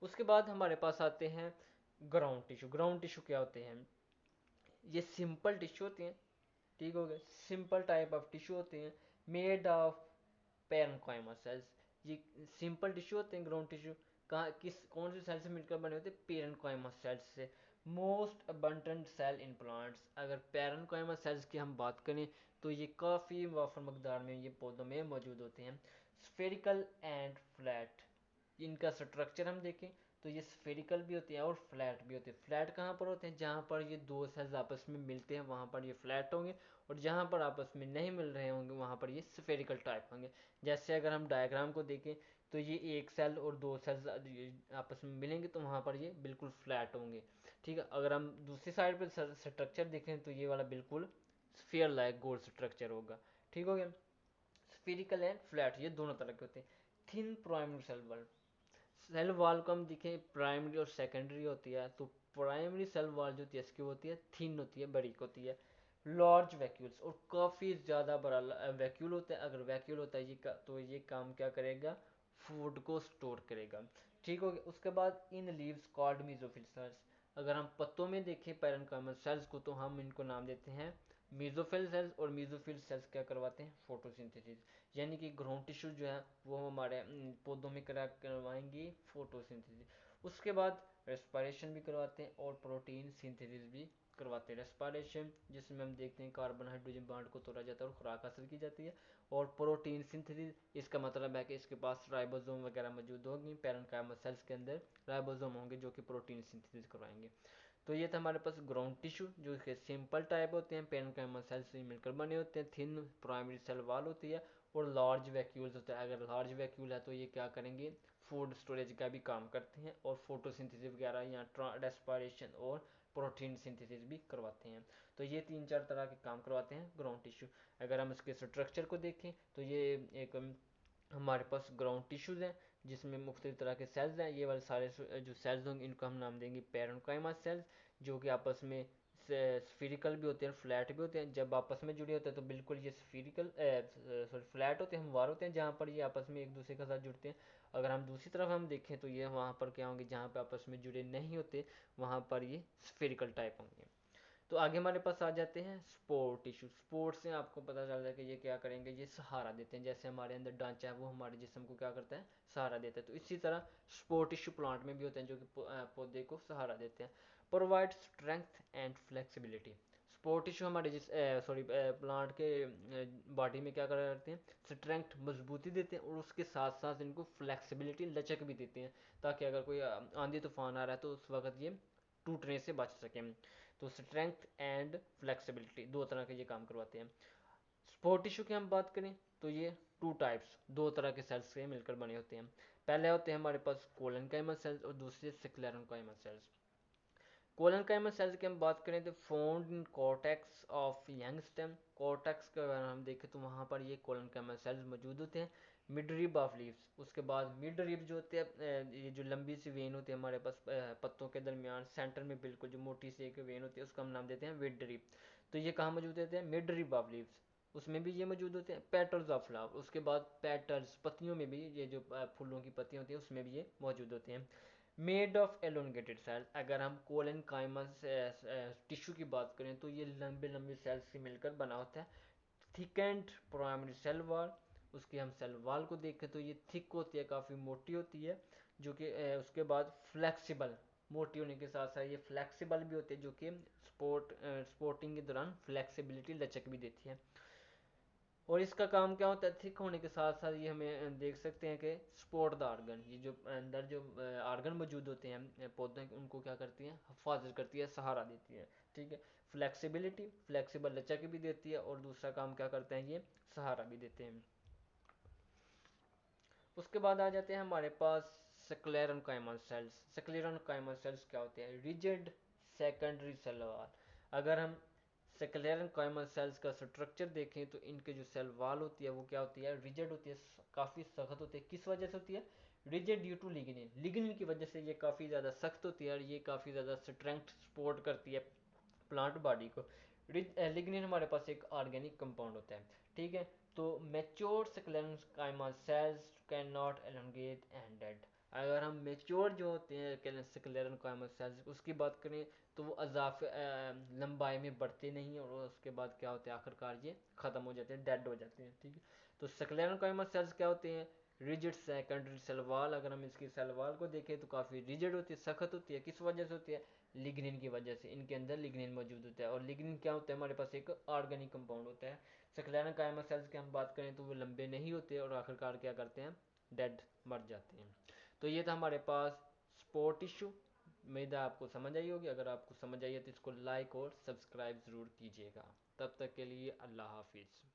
उसके बाद हमारे पास आते हैं ग्राउंड टिश्यू। ग्राउंड टिश्यू क्या होते हैं? ये सिंपल टिश्यू होते हैं, ठीक हो गया, सिंपल टाइप ऑफ टिश्यू होते हैं, मेड ऑफ पेरेन्काइमा सेल्स। ये सिंपल टिश्यू होते हैं ग्राउंड टिश्यू, कहाँ किस कौन से सेल से मिलकर बने होते हैं? पेरेन्काइमा सेल्स से। Most abundant cell in plants. अगर पेरेन्काइमा सेल्स की हम बात करें तो ये काफ़ी वाफर मकदार में ये पौधों में मौजूद होते हैं। Spherical and flat. इनका स्ट्रक्चर हम देखें तो ये स्फेरिकल भी होते हैं और फ्लैट भी होते हैं। फ्लैट कहाँ पर होते हैं? जहाँ पर ये दो सेल्स आपस में मिलते हैं वहाँ पर ये फ्लैट होंगे, और जहाँ पर आपस में नहीं मिल रहे होंगे वहाँ पर ये स्फेरिकल टाइप होंगे। जैसे अगर हम डायग्राम को देखें तो ये एक सेल और दो सेल्स आपस में मिलेंगे तो वहाँ पर ये बिल्कुल फ्लैट होंगे, ठीक है। अगर हम दूसरी साइड पर स्ट्रक्चर देखें तो ये वाला बिल्कुल स्फीयर लाइक गोल स्ट्रक्चर होगा, ठीक हो गया। स्फेरिकल एंड फ्लैट ये दोनों तरह के होते हैं। Thin primary cell wall. Cell wall को हम देखें प्राइमरी और सेकेंडरी होती है, तो प्राइमरी सेल वॉल जो होती है इसकी होती है थिन होती है, बारीक होती है। लार्ज वैक्यूल्स, और काफ़ी ज़्यादा बड़ा वैक्यूल होता है। अगर वैक्यूल होता है तो ये काम क्या करेगा? फूड को स्टोर करेगा, ठीक हो गया। उसके बाद in leaves called mesophyll cells. अगर हम पत्तों में देखें पैरेन्काइमल सेल्स को तो हम इनको नाम देते हैं मेसोफिल सेल्स, और मेसोफिल सेल्स क्या करवाते हैं? फोटोसिंथेसिस। यानी कि ग्राउंड टिश्यू जो है वो हमारे पौधों में करवाएंगे फोटोसिंथेसिस। उसके बाद रेस्पिरेशन भी करवाते हैं और प्रोटीन सिंथेसिस भी करवाते हैं। रेस्पिरेशन जिसमें हम देखते हैं कार्बन हाइड्रोजन बॉन्ड को तोड़ा जाता है और खुराक हासिल की जाती है, और प्रोटीन सिंथेसिस इसका मतलब है कि इसके पास राइबोसोम वगैरह मौजूद होंगे, पैरेन्काइमल सेल्स के अंदर राइबोसोम होंगे जो कि प्रोटीन सिंथेसिस करवाएंगे। तो ये था हमारे पास ग्राउंड टिश्यू जो कि सिंपल टाइप होते हैं, पेरेन्काइमल सेल से मिलकर बने होते हैं, थिन प्राइमरी सेल वॉल होती है, और लार्ज वैक्यूल्स होते हैं। अगर लार्ज वैक्यूल है तो ये क्या करेंगे? फूड स्टोरेज का भी काम करते हैं, और फोटोसिंथेसिस वगैरह या रेस्पिरेशन और प्रोटीन सिंथेसिस भी करवाते हैं। तो ये तीन चार तरह के काम करवाते हैं ग्राउंड टिश्यू। अगर हम इसके स्ट्रक्चर को देखें तो ये एक हमारे पास ग्राउंड टिश्यूज हैं जिसमें मुख्तलिफ तरह के सेल्स हैं। ये वाले सारे जो सेल्स होंगे इनको हम नाम देंगे पेरेन्काइमा सेल्स, जो कि आपस में स्फीरिकल भी होते हैं, फ्लैट भी होते हैं। जब आपस में जुड़े होते हैं तो बिल्कुल ये स्फीरिकल सॉरी फ्लैट होते हैं, हमवार होते हैं, जहाँ पर ये आपस में एक दूसरे के साथ जुड़ते हैं। अगर हम दूसरी तरफ हम देखें तो ये वहाँ पर क्या होंगे? जहाँ पर आपस में जुड़े नहीं होते वहाँ पर ये स्फेरिकल टाइप होंगे। तो आगे हमारे पास आ जाते हैं स्पोर टिश्यू। स्पोर से आपको पता चल रहा है कि ये क्या करेंगे? ये सहारा देते हैं। जैसे हमारे अंदर ढांचा है वो हमारे जिस्म को क्या करता है? सहारा देता है। तो इसी तरह स्पोर टिश्यू प्लांट में भी होते हैं जो कि पौधे को सहारा देते हैं। Provide strength and flexibility. Spore tissue हमारे प्लांट के बॉडी में क्या करते हैं? स्ट्रेंथ, मजबूती देते हैं, और उसके साथ साथ इनको फ्लेक्सिबिलिटी, लचक भी देते हैं, ताकि अगर कोई आंधी तूफान आ रहा है तो उस वक्त ये टूटने से बच सकें। तो स्ट्रेंथ एंड फ्लेक्सिबिलिटी दो तरह के ये काम करवाते हैं। स्पोर्ट टिश्यू की हम बात करें तो ये टू टाइप्स, दो तरह के सेल्स से मिलकर बने होते हैं। पहले होते हैं हमारे पास कोलेनकाइमल सेल्स और दूसरे स्क्लेरेनकाइमल सेल्स। कोलेनकाइमल सेल्स की हम बात करें तो found in cortex of young stem. Cortex का अगर हम देखें तो वहाँ पर ये कोलेनकाइमल सेल्स मौजूद होते हैं। Mid rib of leaves. उसके बाद मिड रिब जो होते हैं ये जो लंबी सी वेन होती है हमारे पास पत्तों के दरमियान सेंटर में बिल्कुल जो मोटी सी एक वेन होती है उसका हम नाम देते हैं मिड रिब। तो ये कहाँ मौजूद होते हैं? मिड रिब ऑफ लीव्स, उसमें भी ये मौजूद होते हैं। पेटल्स ऑफ फ्लावर, उसके बाद पेटल्स, पत्तियों में भी ये जो फूलों की पत्तियां होती हैं उसमें भी ये मौजूद होते हैं। Made of elongated cell. अगर हम कोलन काइमस टिश्यू की बात करें तो ये लंबे लंबे सेल्स से मिलकर बना होता है। Thickened primary cell wall. उसके हम सेल वॉल को देखें तो ये थिक होती है, काफ़ी मोटी होती है, जो कि उसके बाद फ्लेक्सिबल, मोटी होने के साथ साथ ये फ्लेक्सिबल भी होती है, जो कि स्पोर्टिंग के दौरान फ्लेक्सिबिलिटी, लचक भी देती है। और इसका काम क्या होता है? थिक होने के साथ साथ ये हमें देख सकते हैं कि सपोर्ट द आर्गन, ये जो अंदर जो आर्गन मौजूद होते हैं पौधे के, उनको क्या करती हैं? हिफाजत करती है, सहारा देती है, ठीक है। फ्लेक्सिबिलिटी, फ्लेक्सिबल लचक भी देती है, और दूसरा काम क्या करते हैं? ये सहारा भी देते हैं। उसके बाद आ जाते हैं हमारे पास स्क्लेरेनकाइमल सेल्स। स्क्लेरेनकाइमल सेल्स क्या होते हैं? Rigid secondary cell wall. अगर हम स्क्लेरेनकाइमल सेल्स का स्ट्रक्चर देखें तो इनके जो सेल वॉल होती है वो क्या होती है? रिजिड होती है, काफ़ी सख्त होती है। किस वजह से होती है? Rigid due to lignin. Lignin की वजह से ये काफ़ी ज़्यादा सख्त होती है, और ये काफ़ी ज़्यादा स्ट्रेंथ सपोर्ट करती है प्लांट बॉडी को। लिग्निन हमारे पास एक ऑर्गेनिक कंपाउंड होता है, ठीक है। तो mature sclerenchyma cells can not elongate and dead. अगर हम मेच्योर जो होते हैं स्क्लेरेंकाइमस सेल्स उसकी बात करें तो वो अजाफ लंबाई में बढ़ते नहीं और उसके बाद क्या होते हैं आखिरकार ये ख़त्म हो जाते हैं, डेड हो जाते हैं। ठीक है, तो स्क्लेरेंकाइमस सेल्स क्या होते हैं, रिजिड सेकेंडरी सेल वॉल। अगर हम इसकी सेल वॉल को देखें तो काफ़ी रिजिड होती है, सख्त होती है। किस वजह से होती है, लिग्निन की वजह से। इनके अंदर लिग्निन मौजूद होता है और लिग्निन क्या होता है, हमारे पास एक ऑर्गेनिक कंपाउंड होता है। स्क्लेरेंकाइमस सेल्स की हम बात करें तो वो लंबे नहीं होते और आखिरकार क्या करते हैं, डेड, मर जाते हैं। तो ये था हमारे पास स्पोर्ट टिश्यू। उम्मीद है आपको समझ आई होगी। अगर आपको समझ आई है तो इसको लाइक और सब्सक्राइब ज़रूर कीजिएगा। तब तक के लिए अल्लाह हाफिज़।